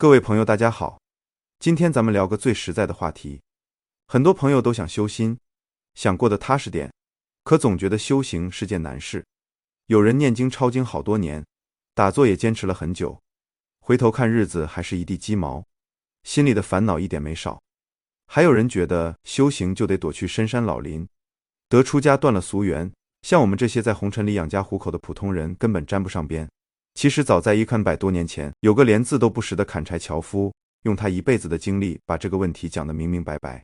各位朋友大家好，今天咱们聊个最实在的话题。很多朋友都想修心，想过得踏实点，可总觉得修行是件难事。有人念经抄经好多年，打坐也坚持了很久，回头看日子还是一地鸡毛，心里的烦恼一点没少。还有人觉得修行就得躲去深山老林，得出家断了俗缘，像我们这些在红尘里养家糊口的普通人根本沾不上边。其实早在100多年前，有个连字都不识的砍柴樵夫，用他一辈子的经历把这个问题讲得明明白白。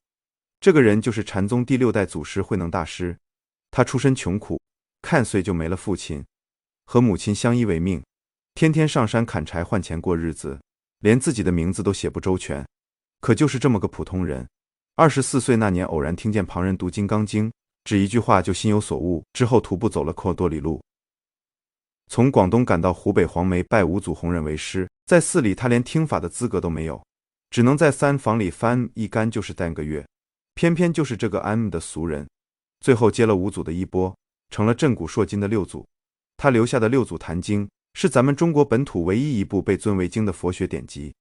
这个人就是禅宗第6代祖师慧能大师。他出身穷苦，看岁就没了父亲，和母亲相依为命，天天上山砍柴换钱过日子，连自己的名字都写不周全。可就是这么个普通人，24岁那年偶然听见旁人读《金刚经》，只一句话就心有所悟，之后徒步走了多里路，从广东赶到湖北黄梅拜五祖弘忍为师。在寺里他连听法的资格都没有，只能在3房里翻一干就是3个月。偏偏就是这个安的俗人，最后接了五祖的衣钵，成了震古烁今的六祖。他留下的六祖坛经是咱们中国本土唯一一部被尊为经的佛学典籍。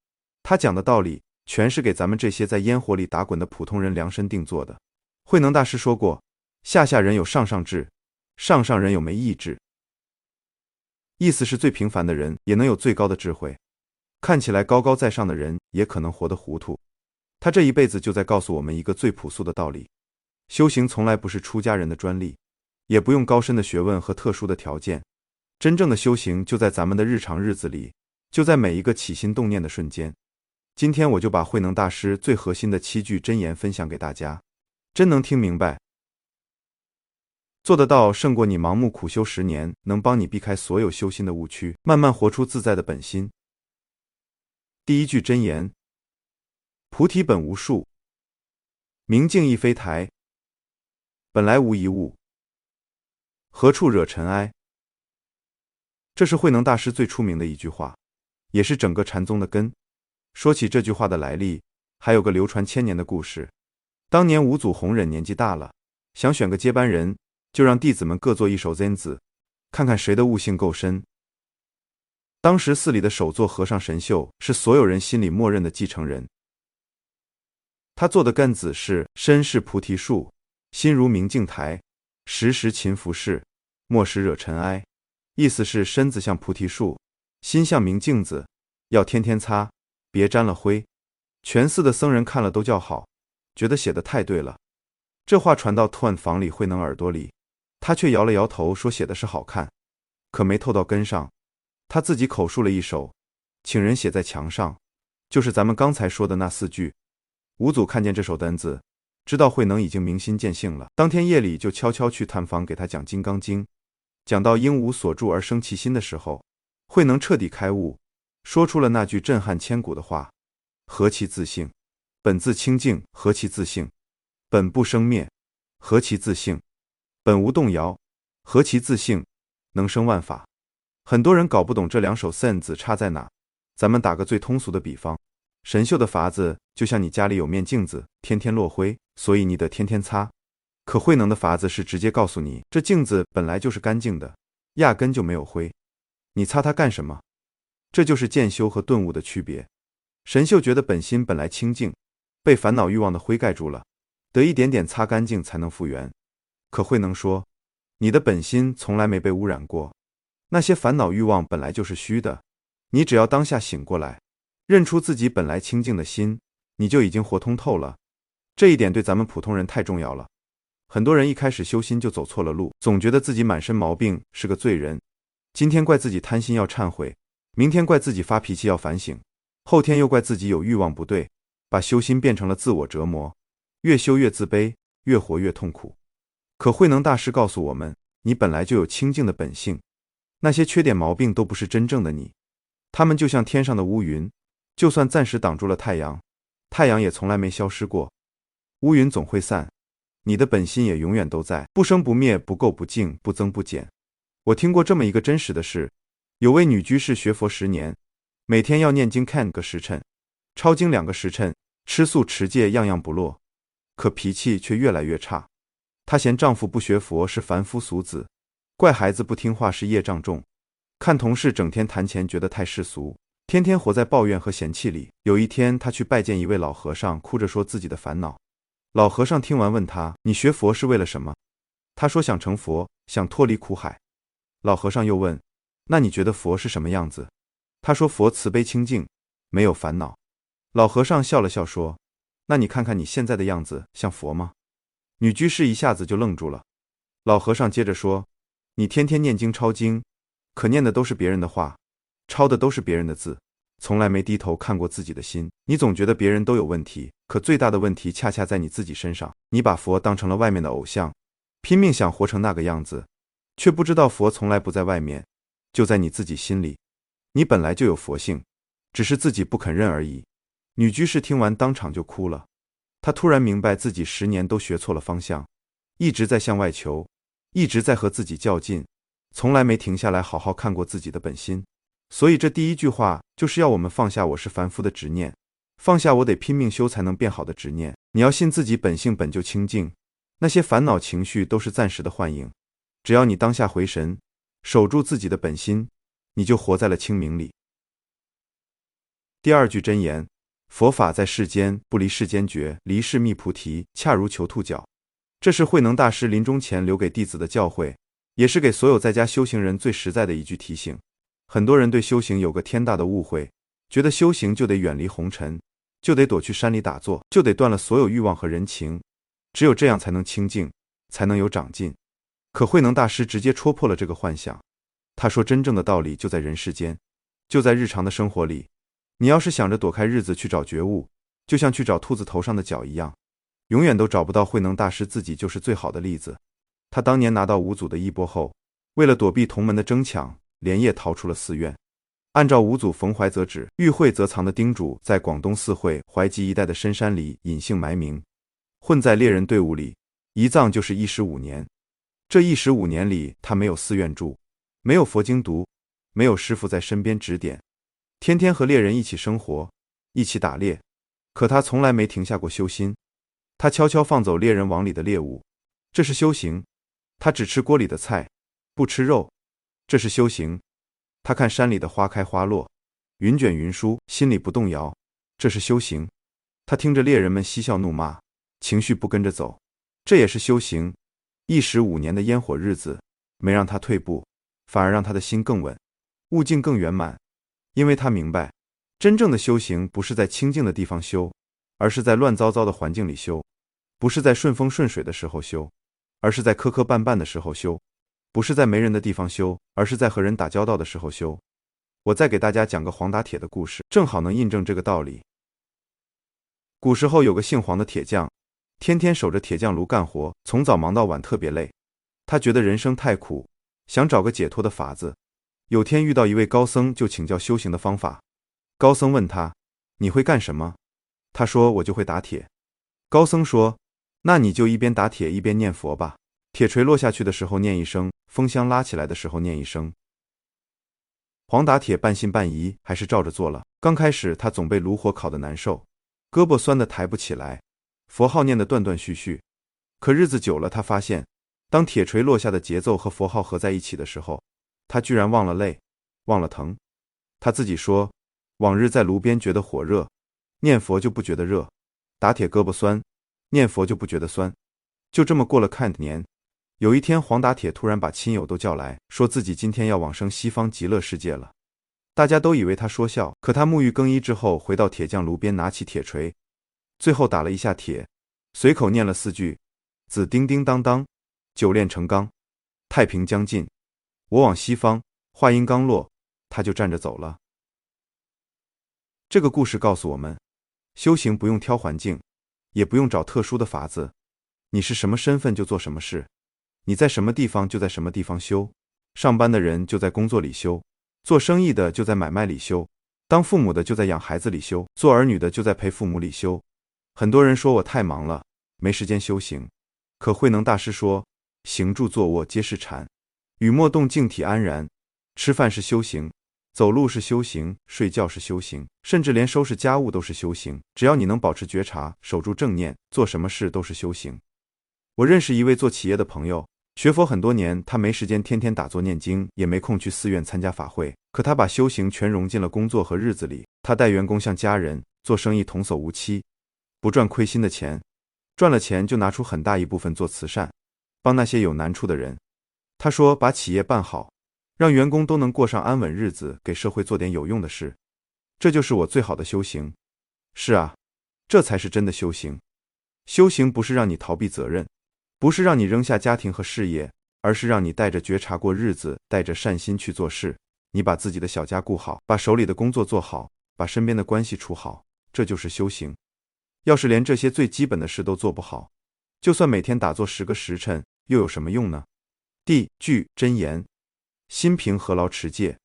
他讲的道理全是给咱们这些在烟火里打滚的普通人量身定做的。慧能大师说过，下人有上智，上人有没意志。意思是最平凡的人也能有最高的智慧，看起来高高在上的人也可能活得糊涂。他这一辈子就在告诉我们一个最朴素的道理：修行从来不是出家人的专利，也不用高深的学问和特殊的条件。真正的修行就在咱们的日常日子里，就在每一个起心动念的瞬间。今天我就把慧能大师最核心的7句真言分享给大家，真能听明白，做得到胜过你盲目苦修10年，能帮你避开所有修心的误区，慢慢活出自在的本心。第一句真言：菩提本无树，明镜亦非台，本来无一物，何处惹尘埃。这是慧能大师最出名的一句话，也是整个禅宗的根。说起这句话的来历，还有个流传1000年的故事。当年五祖弘忍年纪大了，想选个接班人，就让弟子们各做一首 Zen 字，看看谁的悟性够深。当时寺里的首座和尚神秀是所有人心里默认的继承人。他做的根子是身是菩提树，心如明镜台，时时勤拂拭，莫使惹尘埃。意思是身子像菩提树，心像明镜子，要天天擦，别沾了灰。全寺的僧人看了都叫好，觉得写得太对了。这话传到突房里慧能耳朵里，他却摇了摇头说写的是好看，可没透到根上。他自己口述了一首，请人写在墙上，就是咱们刚才说的那4句。五祖看见这首单字，知道慧能已经明心见性了，当天夜里就悄悄去探访给他讲《金刚经》。讲到应无所住而生其心的时候，慧能彻底开悟，说出了那句震撼千古的话：何其自性，本自清净，何其自性，本不生灭，何其自性，本无动摇，何其自性，能生万法。很多人搞不懂这2首 Zen 字差在哪，咱们打个最通俗的比方，神秀的法子就像你家里有面镜子，天天落灰，所以你得天天擦。可慧能的法子是直接告诉你，这镜子本来就是干净的，压根就没有灰，你擦它干什么？这就是渐修和顿悟的区别。神秀觉得本心本来清净，被烦恼欲望的灰盖住了，得一点点擦干净才能复原。可慧能说，你的本心从来没被污染过，那些烦恼欲望本来就是虚的，你只要当下醒过来，认出自己本来清净的心，你就已经活通透了。这一点对咱们普通人太重要了。很多人一开始修心就走错了路，总觉得自己满身毛病，是个罪人。今天怪自己贪心要忏悔，明天怪自己发脾气要反省，后天又怪自己有欲望不对，把修心变成了自我折磨，越修越自卑，越活越痛苦。可慧能大师告诉我们，你本来就有清净的本性，那些缺点毛病都不是真正的你，它们就像天上的乌云，就算暂时挡住了太阳，太阳也从来没消失过。乌云总会散，你的本心也永远都在，不生不灭，不垢不净，不增不减。我听过这么一个真实的事，有位女居士学佛10年，每天要念经看个时辰，抄经2个时辰，吃素持戒样样不落，可脾气却越来越差。她嫌丈夫不学佛是凡夫俗子，怪孩子不听话是业障重，看同事整天谈钱觉得太世俗，天天活在抱怨和嫌弃里。有一天，他去拜见一位老和尚，哭着说自己的烦恼。老和尚听完问他：“你学佛是为了什么？”他说：“想成佛，想脱离苦海。”老和尚又问：“那你觉得佛是什么样子？”他说：“佛慈悲清净，没有烦恼。”老和尚笑了笑说：“那你看看你现在的样子，像佛吗？”女居士一下子就愣住了。老和尚接着说：“你天天念经抄经，可念的都是别人的话，抄的都是别人的字，从来没低头看过自己的心。你总觉得别人都有问题，可最大的问题恰恰在你自己身上。你把佛当成了外面的偶像，拼命想活成那个样子，却不知道佛从来不在外面，就在你自己心里。你本来就有佛性，只是自己不肯认而已。”女居士听完当场就哭了。她突然明白自己10年都学错了方向，一直在向外求，一直在和自己较劲，从来没停下来好好看过自己的本心。所以这第一句话就是要我们放下我是凡夫的执念，放下我得拼命修才能变好的执念。你要信自己本性本就清净，那些烦恼情绪都是暂时的幻影。只要你当下回神，守住自己的本心，你就活在了清明里。第二句真言：佛法在世间，不离世间觉，离世觅菩提，恰如求兔角。这是慧能大师临终前留给弟子的教诲，也是给所有在家修行人最实在的一句提醒。很多人对修行有个天大的误会，觉得修行就得远离红尘，就得躲去山里打坐，就得断了所有欲望和人情，只有这样才能清净，才能有长进。可慧能大师直接戳破了这个幻想。他说真正的道理就在人世间，就在日常的生活里。你要是想着躲开日子去找觉悟，就像去找兔子头上的角一样，永远都找不到。慧能大师自己就是最好的例子。他当年拿到五祖的衣钵后，为了躲避同门的争抢，连夜逃出了寺院。按照五祖逢怀则止，遇会则藏的叮嘱，在广东四会怀集一带的深山里隐姓埋名，混在猎人队伍里，一葬就是15年。这15年里，他没有寺院住，没有佛经读，没有师傅在身边指点，天天和猎人一起生活，一起打猎。可他从来没停下过修心。他悄悄放走猎人网里的猎物，这是修行。他只吃锅里的菜，不吃肉，这是修行。他看山里的花开花落，云卷云舒，心里不动摇，这是修行。他听着猎人们嬉笑怒骂，情绪不跟着走，这也是修行。15年的烟火日子没让他退步，反而让他的心更稳，悟境更圆满。因为他明白，真正的修行不是在清静的地方修，而是在乱糟糟的环境里修；不是在顺风顺水的时候修，而是在磕磕绊绊的时候修；不是在没人的地方修，而是在和人打交道的时候修。我再给大家讲个黄打铁的故事，正好能印证这个道理。古时候有个姓黄的铁匠，天天守着铁匠炉干活，从早忙到晚，特别累。他觉得人生太苦，想找个解脱的法子。有天遇到一位高僧，就请教修行的方法。高僧问他：“你会干什么？”他说：“我就会打铁。”高僧说：“那你就一边打铁一边念佛吧。铁锤落下去的时候念一声，风箱拉起来的时候念一声。”黄打铁半信半疑，还是照着做了。刚开始他总被炉火烤得难受，胳膊酸得抬不起来，佛号念得断断续续。可日子久了，他发现，当铁锤落下的节奏和佛号合在一起的时候，他居然忘了累，忘了疼。他自己说，往日在炉边觉得火热，念佛就不觉得热；打铁胳膊酸，念佛就不觉得酸。就这么过了看年。有一天，黄打铁突然把亲友都叫来，说自己今天要往生西方极乐世界了。大家都以为他说笑，可他沐浴更衣之后，回到铁匠炉边，拿起铁锤，最后打了一下铁，随口念了4句：子叮叮当当，九炼成钢，太平将尽，我往西方。话音刚落，他就站着走了。这个故事告诉我们，修行不用挑环境，也不用找特殊的法子，你是什么身份就做什么事，你在什么地方就在什么地方修。上班的人就在工作里修，做生意的就在买卖里修，当父母的就在养孩子里修，做儿女的就在陪父母里修。很多人说我太忙了，没时间修行。可慧能大师说，行住坐卧皆是禅，语默动静体安然。吃饭是修行，走路是修行，睡觉是修行，甚至连收拾家务都是修行。只要你能保持觉察，守住正念，做什么事都是修行。我认识一位做企业的朋友，学佛很多年，他没时间天天打坐念经，也没空去寺院参加法会，可他把修行全融进了工作和日子里。他待员工像家人，做生意童叟无欺，不赚亏心的钱，赚了钱就拿出很大一部分做慈善，帮那些有难处的人。他说把企业办好，让员工都能过上安稳日子，给社会做点有用的事，这就是我最好的修行。是啊，这才是真的修行。修行不是让你逃避责任，不是让你扔下家庭和事业，而是让你带着觉察过日子，带着善心去做事。你把自己的小家顾好，把手里的工作做好，把身边的关系处好，这就是修行。要是连这些最基本的事都做不好，就算每天打坐10个时辰，又有什么用呢？第句真言：心平何劳持戒，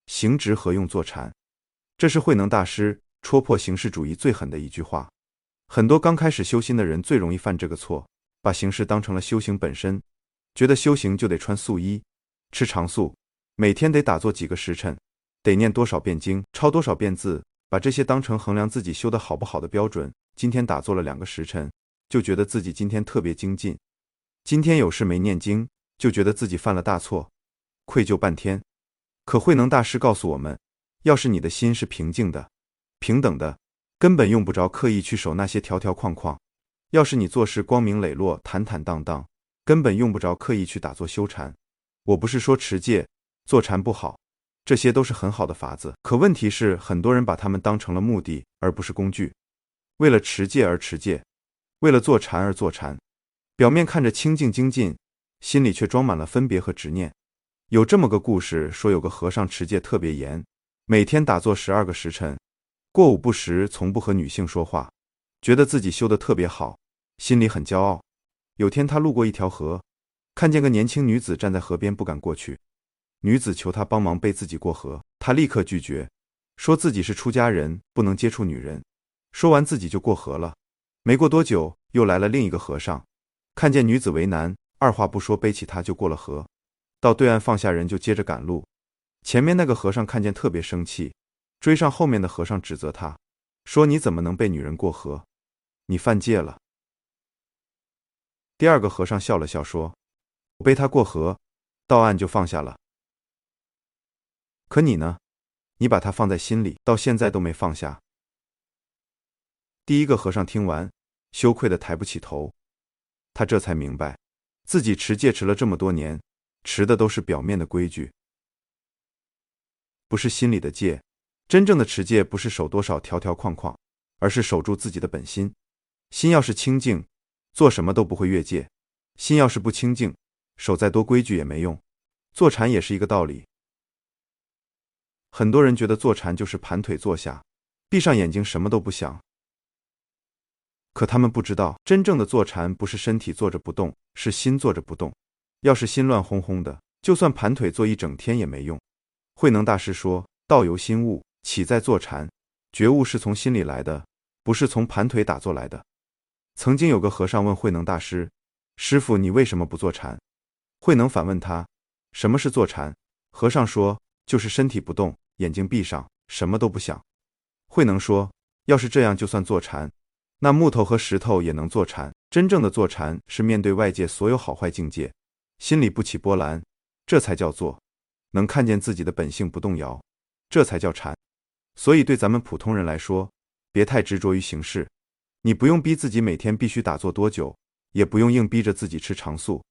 行直何用坐禅。这是慧能大师戳破形式主义最狠的一句话。很多刚开始修心的人最容易犯这个错，把形式当成了修行本身，觉得修行就得穿素衣，吃长素，每天得打坐几个时辰，得念多少遍经，抄多少遍字，把这些当成衡量自己修得好不好的标准。今天打坐了2个时辰，就觉得自己今天特别精进；今天有事没念经，就觉得自己犯了大错，愧疚半天。可慧能大师告诉我们，要是你的心是平静的、平等的，根本用不着刻意去守那些条条框框；要是你做事光明磊落、坦坦荡荡，根本用不着刻意去打坐修禅。我不是说持戒、坐禅不好，这些都是很好的法子，可问题是很多人把它们当成了目的，而不是工具。为了持戒而持戒，为了坐禅而坐禅，表面看着清净精进，心里却装满了分别和执念。有这么个故事，说有个和尚持戒特别严，每天打坐12个时辰，过午不食，从不和女性说话，觉得自己修得特别好，心里很骄傲。有天他路过一条河，看见个年轻女子站在河边不敢过去，女子求他帮忙背自己过河，他立刻拒绝，说自己是出家人，不能接触女人。说完自己就过河了。没过多久，又来了另一个和尚，看见女子为难，二话不说背起她就过了河，到对岸放下人就接着赶路。前面那个和尚看见特别生气，追上后面的和尚指责他，说你怎么能背女人过河？你犯戒了。第二个和尚笑了笑说，我背她过河，到岸就放下了。可你呢？你把她放在心里，到现在都没放下。第一个和尚听完，羞愧得抬不起头，他这才明白，自己持戒持了这么多年，持的都是表面的规矩，不是心里的戒。真正的持戒不是守多少条条框框，而是守住自己的本心。心要是清净，做什么都不会越界；心要是不清净，守再多规矩也没用。坐禅也是一个道理。很多人觉得坐禅就是盘腿坐下，闭上眼睛什么都不想。可他们不知道，真正的坐禅不是身体坐着不动，是心坐着不动。要是心乱哄哄的，就算盘腿坐一整天也没用。慧能大师说，道由心悟，起在坐禅，觉悟是从心里来的，不是从盘腿打坐来的。曾经有个和尚问慧能大师，师父，你为什么不坐禅？慧能反问他，什么是坐禅？和尚说，就是身体不动，眼睛闭上，什么都不想。慧能说，要是这样就算坐禅，那木头和石头也能坐禅。真正的坐禅是面对外界所有好坏境界，心里不起波澜，这才叫坐。能看见自己的本性不动摇，这才叫禅。所以对咱们普通人来说，别太执着于形式。你不用逼自己每天必须打坐多久，也不用硬逼着自己吃长素。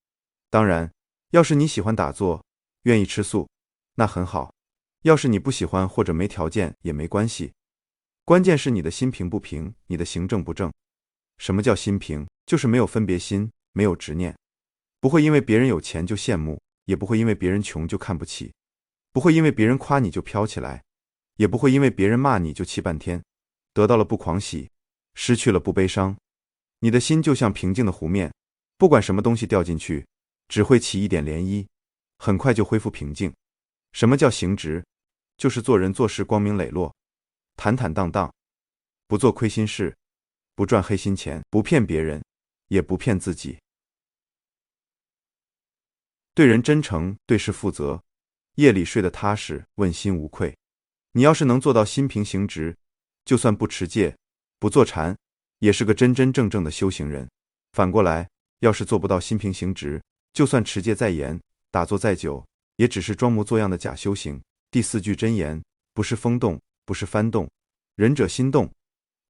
当然，要是你喜欢打坐，愿意吃素，那很好。要是你不喜欢或者没条件也没关系。关键是你的心平不平，你的行正不正。什么叫心平？就是没有分别心，没有执念，不会因为别人有钱就羡慕，也不会因为别人穷就看不起，不会因为别人夸你就飘起来，也不会因为别人骂你就气半天。得到了不狂喜，失去了不悲伤。你的心就像平静的湖面，不管什么东西掉进去，只会起一点涟漪，很快就恢复平静。什么叫行直？就是做人做事光明磊落，坦坦荡荡，不做亏心事，不赚黑心钱，不骗别人，也不骗自己。对人真诚，对事负责，夜里睡得踏实，问心无愧。你要是能做到心平行直，就算不持戒，不坐禅，也是个真真正正的修行人。反过来，要是做不到心平行直，就算持戒再严，打坐再久，也只是装模作样的假修行。第4句真言，不是风动，不是幡动，仁者心动。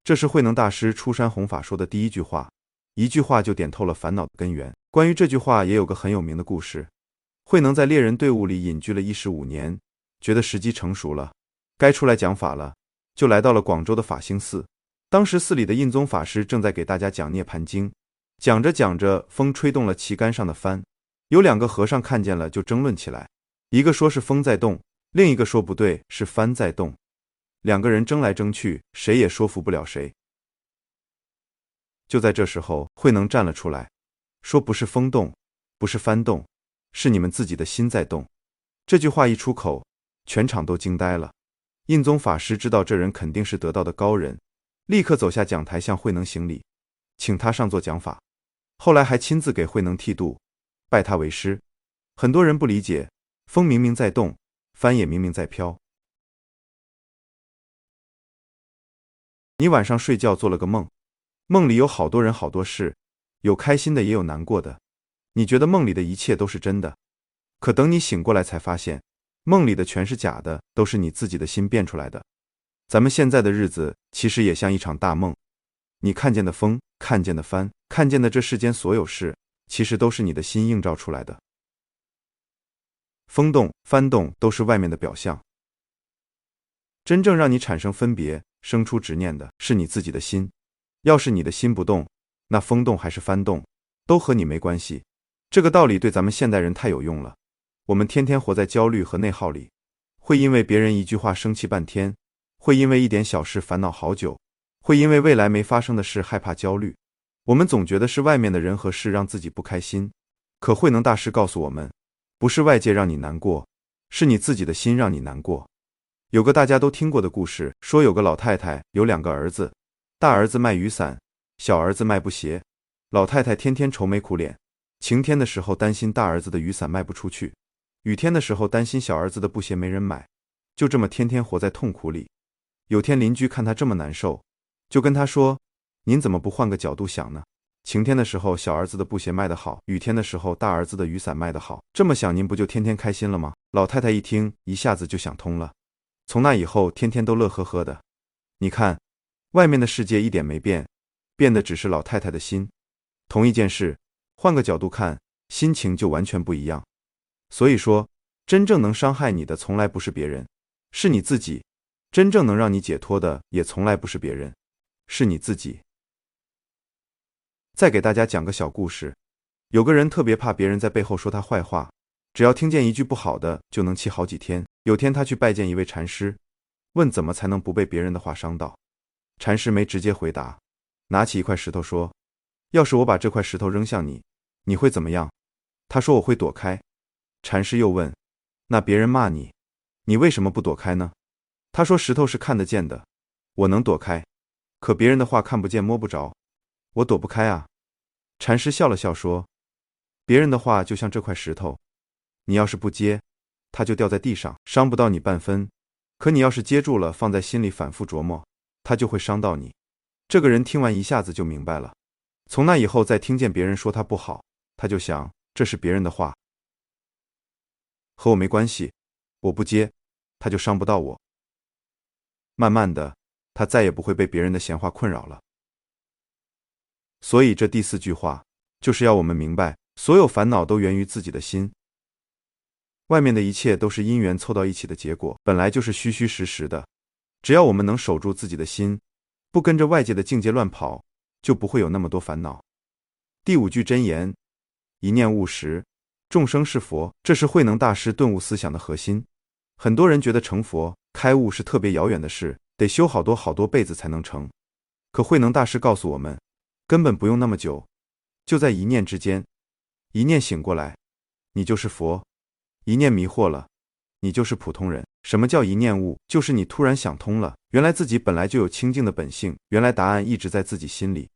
这是慧能大师出山弘法说的第一句话，一句话就点透了烦恼的根源。关于这句话也有个很有名的故事。慧能在猎人队伍里隐居了15年，觉得时机成熟了，该出来讲法了，就来到了广州的法兴寺。当时寺里的印宗法师正在给大家讲《涅盘经》，讲着讲着，风吹动了旗杆上的幡，有2个和尚看见了，就争论起来，一个说是风在动，另一个说不对，是幡在动。2个人争来争去，谁也说服不了谁。就在这时候，慧能站了出来，说不是风动，不是幡动，是你们自己的心在动。这句话一出口，全场都惊呆了。印宗法师知道这人肯定是得道的高人，立刻走下讲台向慧能行礼，请他上座讲法。后来还亲自给慧能剃度，拜他为师。很多人不理解，风明明在动，幡也明明在飘。你晚上睡觉做了个梦，梦里有好多人好多事，有开心的也有难过的，你觉得梦里的一切都是真的，可等你醒过来才发现，梦里的全是假的，都是你自己的心变出来的。咱们现在的日子其实也像一场大梦，你看见的风，看见的幡，看见的这世间所有事，其实都是你的心映照出来的。风动、幡动都是外面的表象，真正让你产生分别、生出执念的是你自己的心。要是你的心不动，那风动还是幡动都和你没关系。这个道理对咱们现代人太有用了。我们天天活在焦虑和内耗里，会因为别人一句话生气半天，会因为一点小事烦恼好久，会因为未来没发生的事害怕焦虑。我们总觉得是外面的人和事让自己不开心，可慧能大师告诉我们，不是外界让你难过，是你自己的心让你难过。有个大家都听过的故事，说有个老太太有2个儿子，大儿子卖雨伞，小儿子卖布鞋。老太太天天愁眉苦脸，晴天的时候担心大儿子的雨伞卖不出去，雨天的时候担心小儿子的布鞋没人买，就这么天天活在痛苦里。有天邻居看他这么难受，就跟他说，您怎么不换个角度想呢？晴天的时候小儿子的布鞋卖得好，雨天的时候大儿子的雨伞卖得好，这么想您不就天天开心了吗？老太太一听，一下子就想通了，从那以后天天都乐呵呵的。你看，外面的世界一点没变，变的只是老太太的心。同一件事，换个角度看，心情就完全不一样。所以说，真正能伤害你的从来不是别人，是你自己。真正能让你解脱的也从来不是别人，是你自己。再给大家讲个小故事。有个人特别怕别人在背后说他坏话，只要听见一句不好的就能气好几天。有天他去拜见一位禅师，问怎么才能不被别人的话伤到。禅师没直接回答，拿起一块石头说，要是我把这块石头扔向你，你会怎么样？他说我会躲开。禅师又问，那别人骂你，你为什么不躲开呢？他说石头是看得见的，我能躲开，可别人的话看不见摸不着，我躲不开啊。禅师笑了笑说，别人的话就像这块石头，你要是不接，它就掉在地上，伤不到你半分，可你要是接住了，放在心里反复琢磨，它就会伤到你。这个人听完一下子就明白了，从那以后再听见别人说他不好，他就想，这是别人的话，和我没关系，我不接，他就伤不到我。慢慢的，他再也不会被别人的闲话困扰了。所以这第4句话，就是要我们明白，所有烦恼都源于自己的心。外面的一切都是因缘凑到一起的结果，本来就是虚虚实实的。只要我们能守住自己的心，不跟着外界的境界乱跑，就不会有那么多烦恼。第5句真言，一念悟时，众生是佛，这是慧能大师顿悟思想的核心。很多人觉得成佛、开悟是特别遥远的事，得修好多好多辈子才能成。可慧能大师告诉我们，根本不用那么久，就在一念之间。一念醒过来，你就是佛；一念迷惑了，你就是普通人。什么叫一念悟？就是你突然想通了，原来自己本来就有清净的本性，原来答案一直在自己心里。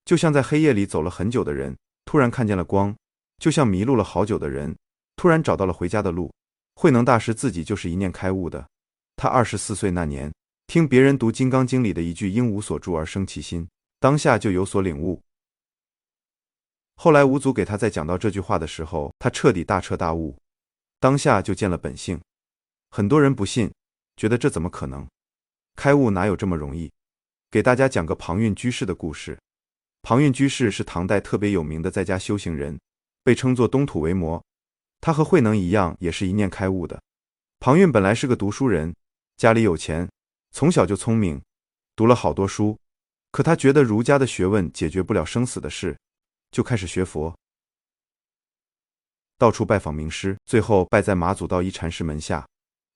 就像在黑夜里走了很久的人，突然看见了光；就像迷路了好久的人，突然找到了回家的路。慧能大师自己就是一念开悟的。他24岁那年，听别人读《金刚经》里的一句应无所住而生其心，当下就有所领悟。后来五祖给他再讲到这句话的时候，他彻底大彻大悟，当下就见了本性。很多人不信，觉得这怎么可能？开悟哪有这么容易？给大家讲个庞蕴居士的故事。庞蕴居士是唐代特别有名的在家修行人，被称作东土维摩。他和慧能一样，也是一念开悟的。庞蕴本来是个读书人，家里有钱，从小就聪明，读了好多书。可他觉得儒家的学问解决不了生死的事，就开始学佛，到处拜访名师，最后拜在马祖道一禅师门下。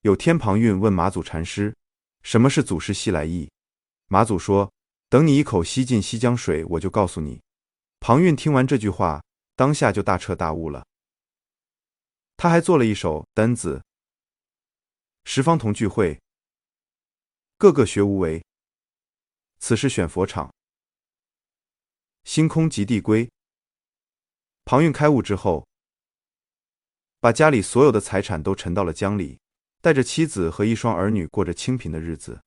有天庞蕴问马祖禅师，什么是祖师西来意？马祖说，等你一口吸尽西江水，我就告诉你。庞蕴听完这句话，当下就大彻大悟了。他还做了一首单子，十方同聚会，个个学无为，此时选佛场，星空极地归。庞蕴开悟之后，把家里所有的财产都沉到了江里，带着妻子和一双儿女过着清贫的日子，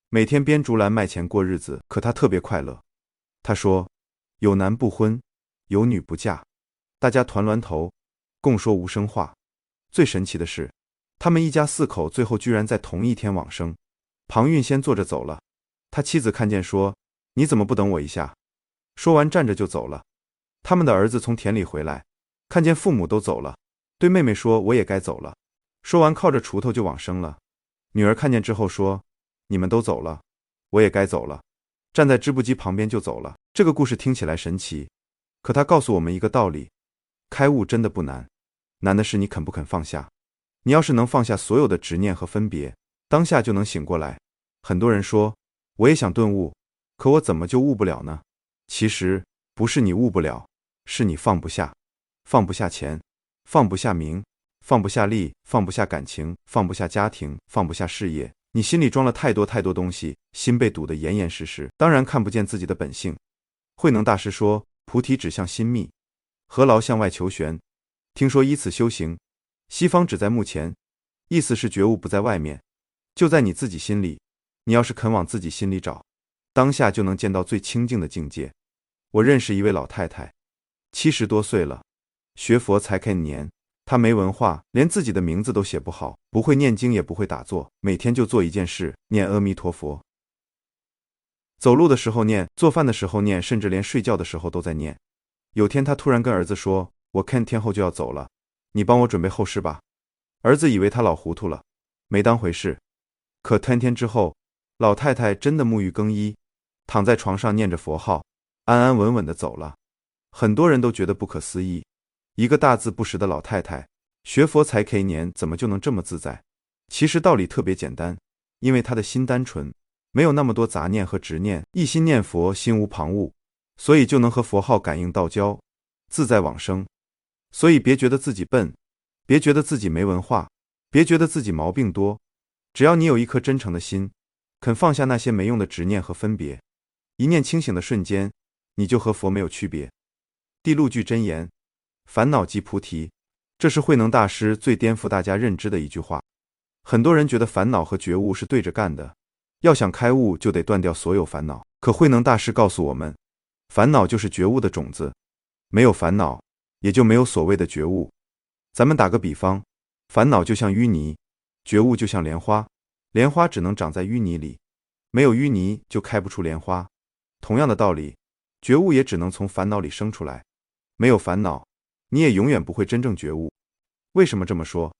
每天编竹篮卖钱过日子。可他特别快乐。他说，有男不婚，有女不嫁，大家团栾头，共说无声话。最神奇的是，他们一家4口最后居然在同一天往生。庞蕴先坐着走了，他妻子看见说，你怎么不等我一下？说完站着就走了。他们的儿子从田里回来，看见父母都走了，对妹妹说，我也该走了。说完靠着锄头就往生了。女儿看见之后说，你们都走了，我也该走了。站在织布机旁边就走了。这个故事听起来神奇，可它告诉我们一个道理，开悟真的不难，难的是你肯不肯放下。你要是能放下所有的执念和分别，当下就能醒过来。很多人说，我也想顿悟，可我怎么就悟不了呢？其实不是你悟不了，是你放不下。放不下钱，放不下名，放不下利，放不下感情，放不下家庭，放不下事业。你心里装了太多东西，心被堵得严严实实，当然看不见自己的本性。慧能大师说，菩提指向心密，何劳向外求玄？听说依此修行，西方只在目前，意思是觉悟不在外面，就在你自己心里。你要是肯往自己心里找，当下就能见到最清净的境界。我认识一位老太太，70多岁了，学佛才开年。她没文化，连自己的名字都写不好，不会念经也不会打坐，每天就做一件事，念阿弥陀佛。走路的时候念，做饭的时候念，甚至连睡觉的时候都在念。有天她突然跟儿子说，我看天后就要走了，你帮我准备后事吧。儿子以为他老糊涂了，没当回事。可3天之后，老太太真的沐浴更衣，躺在床上念着佛号，安安稳稳地走了。很多人都觉得不可思议，一个大字不识的老太太，学佛才K年，怎么就能这么自在？其实道理特别简单，因为她的心单纯，没有那么多杂念和执念，一心念佛，心无旁骛，所以就能和佛号感应道交，自在往生。所以别觉得自己笨，别觉得自己没文化，别觉得自己毛病多，只要你有一颗真诚的心，肯放下那些没用的执念和分别，一念清醒的瞬间，你就和佛没有区别。第六句真言，烦恼即菩提，这是慧能大师最颠覆大家认知的一句话。很多人觉得烦恼和觉悟是对着干的，要想开悟就得断掉所有烦恼。可慧能大师告诉我们，烦恼就是觉悟的种子，没有烦恼，也就没有所谓的觉悟。咱们打个比方，烦恼就像淤泥，觉悟就像莲花，莲花只能长在淤泥里，没有淤泥就开不出莲花。同样的道理，觉悟也只能从烦恼里生出来，没有烦恼，你也永远不会真正觉悟。为什么这么说？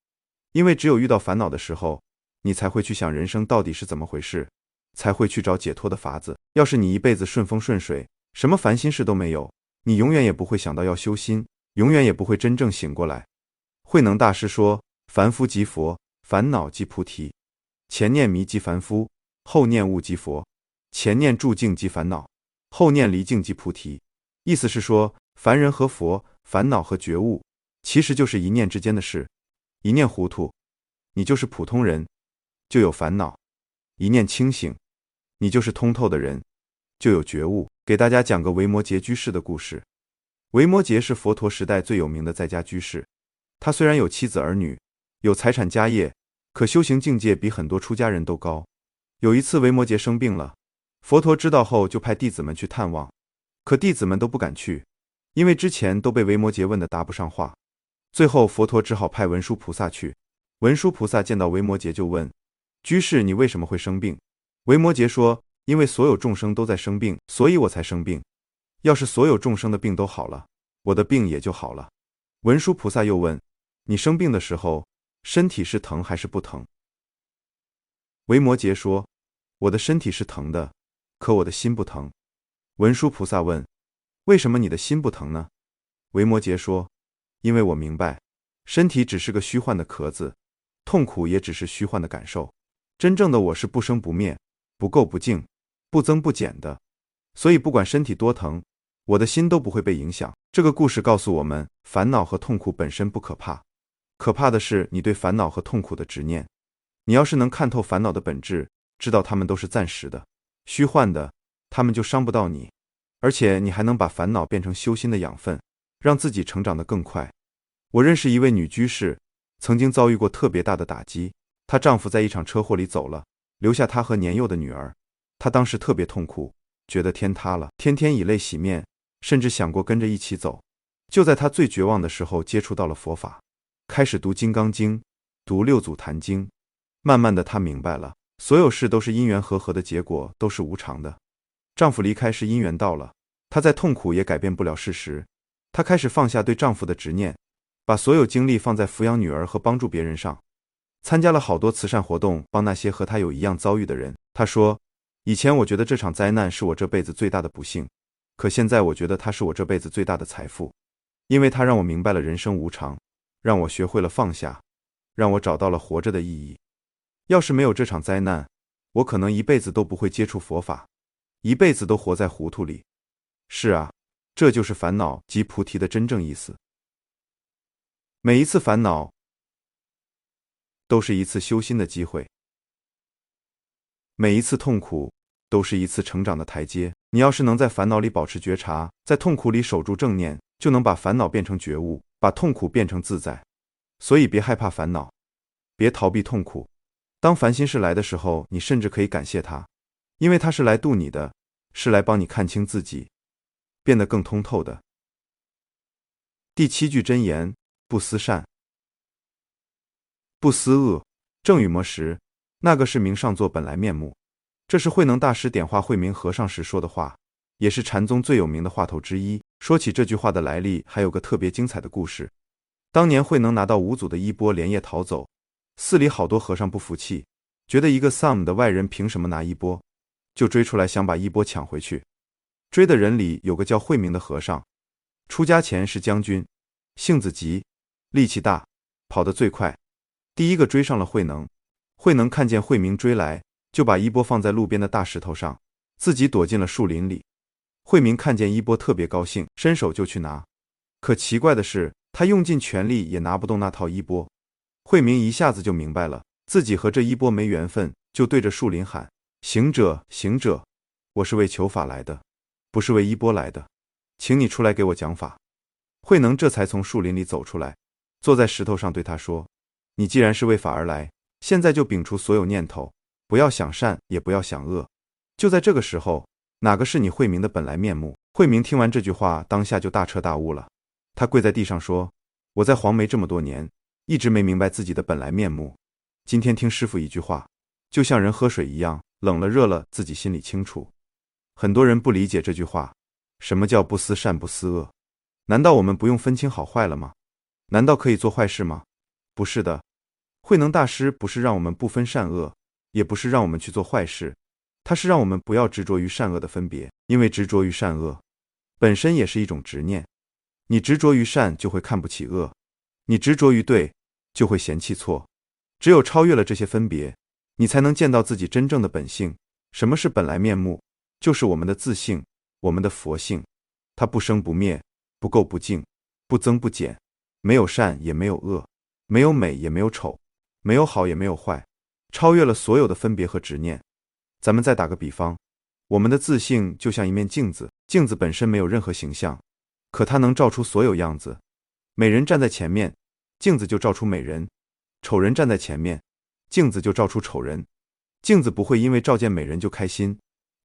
因为只有遇到烦恼的时候，你才会去想人生到底是怎么回事，才会去找解脱的法子。要是你一辈子顺风顺水，什么烦心事都没有，你永远也不会想到要修心，永远也不会真正醒过来。慧能大师说，凡夫即佛，烦恼即菩提，前念迷即凡夫，后念悟即佛，前念住境即烦恼，后念离境即菩提。意思是说，凡人和佛，烦恼和觉悟，其实就是一念之间的事。一念糊涂，你就是普通人，就有烦恼；一念清醒，你就是通透的人，就有觉悟。给大家讲个维摩诘居士的故事。维摩诘是佛陀时代最有名的在家居士，他虽然有妻子儿女，有财产家业，可修行境界比很多出家人都高。有一次维摩诘生病了，佛陀知道后就派弟子们去探望，可弟子们都不敢去，因为之前都被维摩诘问得答不上话。最后佛陀只好派文殊菩萨去。文殊菩萨见到维摩诘就问：居士，你为什么会生病？维摩诘说：因为所有众生都在生病，所以我才生病。要是所有众生的病都好了，我的病也就好了。文殊菩萨又问：你生病的时候，身体是疼还是不疼？维摩诘说：我的身体是疼的，可我的心不疼。文殊菩萨问：为什么你的心不疼呢？维摩诘说：因为我明白，身体只是个虚幻的壳子，痛苦也只是虚幻的感受，真正的我是不生不灭，不垢不净，不增不减的，所以不管身体多疼，我的心都不会被影响。这个故事告诉我们，烦恼和痛苦本身不可怕，可怕的是你对烦恼和痛苦的执念。你要是能看透烦恼的本质，知道它们都是暂时的、虚幻的，它们就伤不到你，而且你还能把烦恼变成修心的养分，让自己成长得更快。我认识一位女居士，曾经遭遇过特别大的打击，她丈夫在一场车祸里走了，留下她和年幼的女儿。她当时特别痛苦，觉得天塌了，天天以泪洗面，甚至想过跟着一起走。就在她最绝望的时候，接触到了佛法，开始读《金刚经》，读《六祖坛经》。慢慢的，她明白了，所有事都是因缘和合的结果，都是无常的。丈夫离开是因缘到了，她再痛苦也改变不了事实。她开始放下对丈夫的执念，把所有精力放在抚养女儿和帮助别人上，参加了好多慈善活动，帮那些和她有一样遭遇的人。她说：以前我觉得这场灾难是我这辈子最大的不幸，可现在我觉得它是我这辈子最大的财富，因为它让我明白了人生无常，让我学会了放下，让我找到了活着的意义。要是没有这场灾难，我可能一辈子都不会接触佛法，一辈子都活在糊涂里。是啊，这就是烦恼及菩提的真正意思。每一次烦恼都是一次修心的机会，每一次痛苦都是一次成长的台阶。你要是能在烦恼里保持觉察，在痛苦里守住正念，就能把烦恼变成觉悟，把痛苦变成自在。所以别害怕烦恼，别逃避痛苦。当烦心事来的时候，你甚至可以感谢它，因为它是来度你的，是来帮你看清自己，变得更通透的。第7句真言：不思善，不思恶，正与魔时，那个是明上座本来面目。这是慧能大师点化慧明和尚时说的话，也是禅宗最有名的话头之一。说起这句话的来历，还有个特别精彩的故事。当年慧能拿到五祖的衣钵，连夜逃走，寺里好多和尚不服气，觉得一个丧的外人凭什么拿衣钵，就追出来想把衣钵抢回去。追的人里有个叫慧明的和尚，出家前是将军，性子急，力气大，跑得最快，第一个追上了慧能。慧能看见慧明追来，就把衣钵放在路边的大石头上，自己躲进了树林里。慧明看见衣钵特别高兴，伸手就去拿，可奇怪的是，他用尽全力也拿不动那套衣钵。慧明一下子就明白了，自己和这衣钵没缘分，就对着树林喊：行者，行者，我是为求法来的，不是为衣钵来的，请你出来给我讲法。慧能这才从树林里走出来，坐在石头上对他说：你既然是为法而来，现在就摒除所有念头，不要想善，也不要想恶。就在这个时候，哪个是你慧明的本来面目？慧明听完这句话，当下就大彻大悟了。他跪在地上说：我在黄梅这么多年，一直没明白自己的本来面目，今天听师父一句话，就像人喝水一样，冷了热了，自己心里清楚。很多人不理解这句话，什么叫不思善不思恶？难道我们不用分清好坏了吗？难道可以做坏事吗？不是的，慧能大师不是让我们不分善恶，也不是让我们去做坏事，他是让我们不要执着于善恶的分别，因为执着于善恶本身也是一种执念。你执着于善，就会看不起恶；你执着于对，就会嫌弃错。只有超越了这些分别，你才能见到自己真正的本性。什么是本来面目？就是我们的自性，我们的佛性。它不生不灭，不垢不净，不增不减，没有善也没有恶，没有美也没有丑，没有好也没有坏，超越了所有的分别和执念。咱们再打个比方，我们的自性就像一面镜子，镜子本身没有任何形象，可它能照出所有样子。美人站在前面，镜子就照出美人；丑人站在前面，镜子就照出丑人。镜子不会因为照见美人就开心，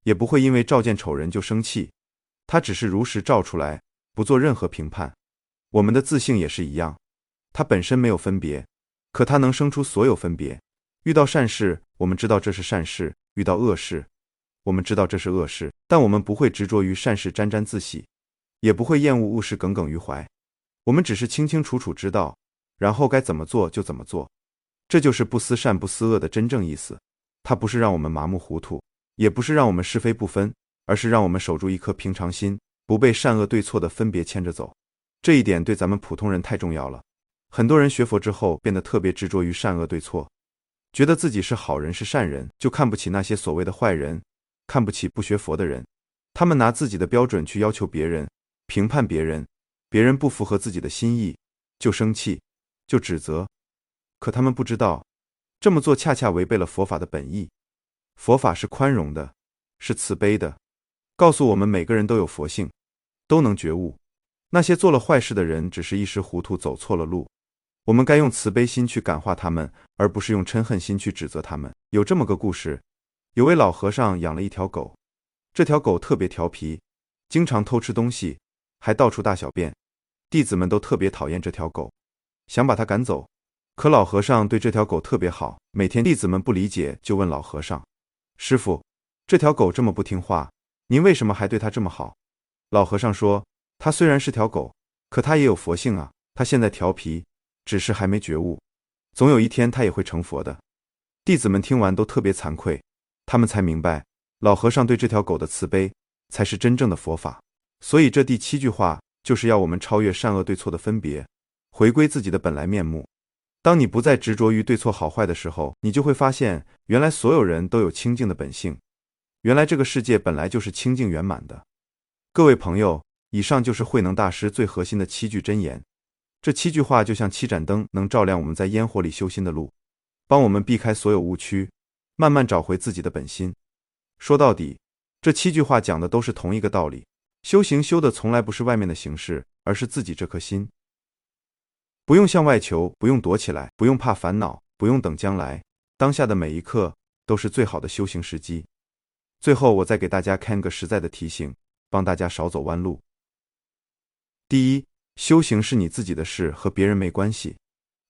也不会因为照见丑人就生气，它只是如实照出来，不做任何评判。我们的自性也是一样，它本身没有分别，可它能生出所有分别。遇到善事，我们知道这是善事；遇到恶事，我们知道这是恶事，但我们不会执着于善事沾沾自喜，也不会厌恶恶事耿耿于怀。我们只是清清楚楚知道，然后该怎么做就怎么做。这就是不思善不思恶的真正意思。它不是让我们麻木糊涂，也不是让我们是非不分，而是让我们守住一颗平常心，不被善恶对错的分别牵着走。这一点对咱们普通人太重要了。很多人学佛之后变得特别执着于善恶对错，觉得自己是好人是善人，就看不起那些所谓的坏人，看不起不学佛的人。他们拿自己的标准去要求别人，评判别人，别人不符合自己的心意，就生气，就指责。可他们不知道，这么做恰恰违背了佛法的本意。佛法是宽容的，是慈悲的，告诉我们每个人都有佛性，都能觉悟。那些做了坏事的人只是一时糊涂走错了路，我们该用慈悲心去感化他们，而不是用嗔恨心去指责他们。有这么个故事，有位老和尚养了一条狗，这条狗特别调皮，经常偷吃东西，还到处大小便。弟子们都特别讨厌这条狗，想把它赶走。可老和尚对这条狗特别好，每天弟子们不理解就问老和尚：师父，这条狗这么不听话，您为什么还对它这么好？老和尚说：它虽然是条狗，可它也有佛性啊，它现在调皮，只是还没觉悟，总有一天它也会成佛的。弟子们听完都特别惭愧，他们才明白，老和尚对这条狗的慈悲才是真正的佛法。所以这第7句话就是要我们超越善恶对错的分别，回归自己的本来面目。当你不再执着于对错好坏的时候，你就会发现，原来所有人都有清净的本性，原来这个世界本来就是清净圆满的。各位朋友，以上就是慧能大师最核心的7句真言。这7句话就像7盏灯，能照亮我们在烟火里修心的路，帮我们避开所有误区，慢慢找回自己的本心。说到底，这7句话讲的都是同一个道理，修行修的从来不是外面的形式，而是自己这颗心。不用向外求，不用躲起来，不用怕烦恼，不用等将来，当下的每一刻都是最好的修行时机。最后我再给大家看个实在的提醒，帮大家少走弯路。第一，修行是你自己的事，和别人没关系。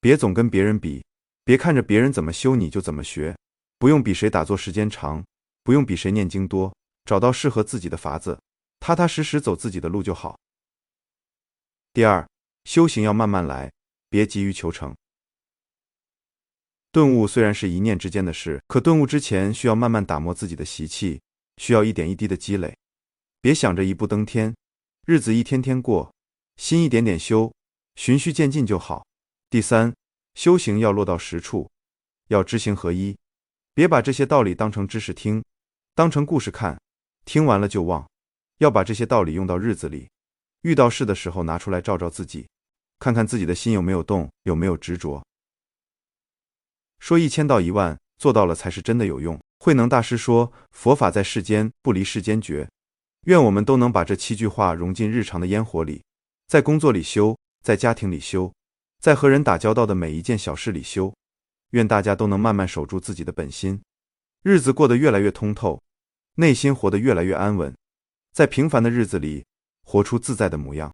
别总跟别人比，别看着别人怎么修你就怎么学，不用比谁打坐时间长，不用比谁念经多，找到适合自己的法子，踏踏实实走自己的路就好。第二，修行要慢慢来，别急于求成。顿悟虽然是一念之间的事，可顿悟之前需要慢慢打磨自己的习气，需要一点一滴的积累。别想着一步登天，日子一天天过，心一点点修，循序渐进就好。第三，修行要落到实处，要知行合一，别把这些道理当成知识听，当成故事看，听完了就忘。要把这些道理用到日子里，遇到事的时候拿出来照照自己，看看自己的心有没有动，有没有执着。说1000道10000，做到了才是真的有用。慧能大师说，佛法在世间，不离世间觉。愿我们都能把这7句话融进日常的烟火里，在工作里修，在家庭里修，在和人打交道的每一件小事里修。愿大家都能慢慢守住自己的本心，日子过得越来越通透，内心活得越来越安稳，在平凡的日子里活出自在的模样。